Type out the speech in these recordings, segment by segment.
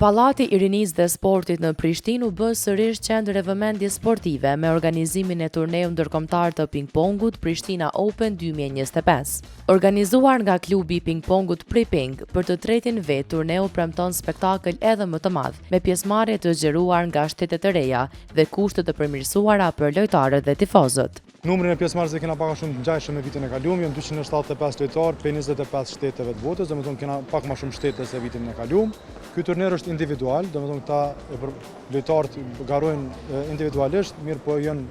Pallati i Rinisë dhe Sportit në Prishtinë u bë sërish qendër e vëmendjes sportive me organizimin e turneut ndërkombëtar të ping-pongut Prishtina Open 2025. Organizuar nga klubi i ping-pongut Priping, për të tretin vet turneu premton spektakël edhe më të madh, me pjesëmarrje të zgjeruar nga shtetet e reja dhe kushte të përmirësuara për lojtarët dhe tifozët. Numrin e pjesëmarrësve kena pak shumë të ngjashëm me vitin e kaluar, janë 275 lojtarë për 25 shteteve të botës, domethënë kena pak më shumë shtete se vitin e kaluar. Ky turner është individual, domethënë këta lojtarët garojnë individualisht, mirë po janë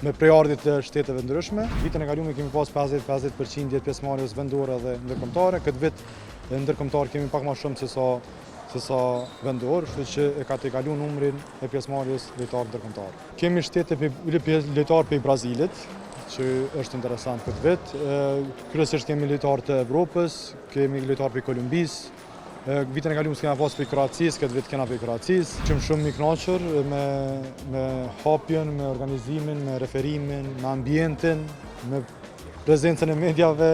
me prejardhje të shteteve ndryshme. Vitin e kaluar kemi pas 50% pjesëmarrjes vendore dhe ndërkombëtare. Këtë vit ndërkombëtar kemi pak më shumë se sa vendor, kështu që e ka tejkaluar numrin e pjesëmarrjes lojtarë ndërkombëtar. Kemi shtete lojtarë për Brazilit, që është interesant këtë vit. Kryesisht kemi lojtarë të Evropës, kemi lojtarë për Kolumbisë. Vitin e kaluar kena pas për Kroacisë, këtë vit kena për Kroacisë. Shumë i kënaqur me hapjen, me organizimin, me referimin, me ambientin, me prezencën e mediave,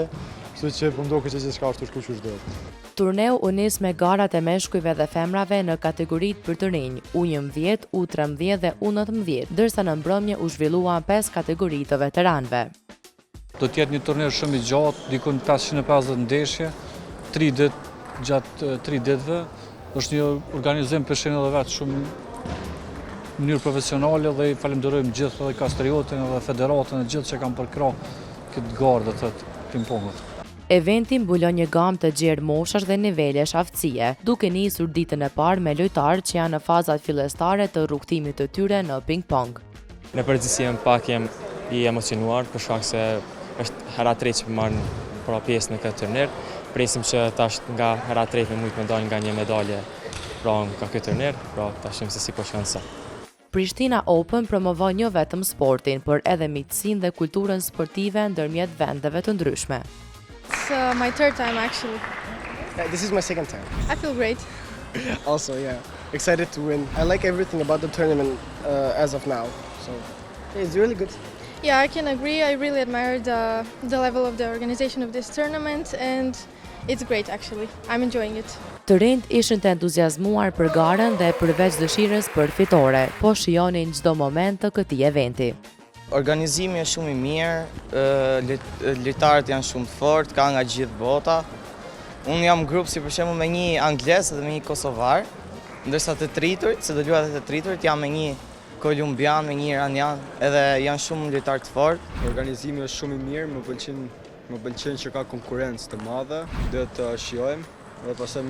kështu që po mdoket se gjithçka është shkuar siç duhet. Turneu u nis me garat e meshkujve dhe femrave në kategoritë për të rinj, U11, U13 dhe U19, ndërsa në mbrëmje u zhvilluan 5 kategori të veteranëve. Do të jetë një turner shumë i gjatë, dikun 550 ndeshje, 3 ditë gjatë 3 ditëve. Është një organizim për edhe vetë shumë në mënyrë profesionale dhe i falenderojmë gjithë edhe Kastriotin dhe federatën e gjithë që kanë përkrahur këtë garë të ping-pongut. Eventi mbulon një gamë të gjerë moshash dhe nivelesh aftësie, duke nisur ditën e parë me lojtarë që janë në fazat fillestare të rrugtimit të tyre në ping-pong. Në përgjithësi jem i emocionuar për shkak se është hera tretë që marr pjesë në këtë turner. Presim që tash nga hera tretë me mujt me dalë nga një medalje nga këtë turner, ta shohim se si po shkon sot. Prishtina Open promovon jo vetëm sportin, por edhe miqësinë dhe kulturën sportive ndërmjet vendeve të ndryshme. It's my third time actually. This is my second time. I feel great. Also, yeah, excited to win. I like everything about the tournament as of now, so it's really good. Yeah, I can agree. I really admire the level of the organization of this tournament and it's great actually. I'm enjoying it. Të rinjt ishin të entuziazmuar për garën dhe përveç dëshirës për fitore, po shijonin çdo moment të këtij eventi. Organizimi është shumë i mirë, lojtarët janë shumë të fortë, ka nga gjithë bota. Unë jam grup si për shembull me një anglez dhe me një kosovar, ndërsa të triturit, se do luajë të triturit, jam me një kolumbian, me një iranian, edhe janë shumë lojtarë të fortë. Organizimi është shumë i mirë, më pëlqen që ka konkurrencë të madhe, dhe të shijojmë dhe pastaj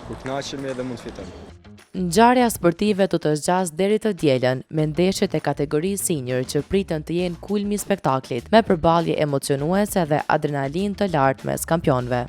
kur kënaqemi edhe mund të fitojmë. Ngjarja sportive do të zgjasë deri të dielën me ndeshjet e kategorisë senior që pritën të jenë kulmi i spektaklit, me përballje emocionuese dhe adrenalinë të lartë mes kampionëve.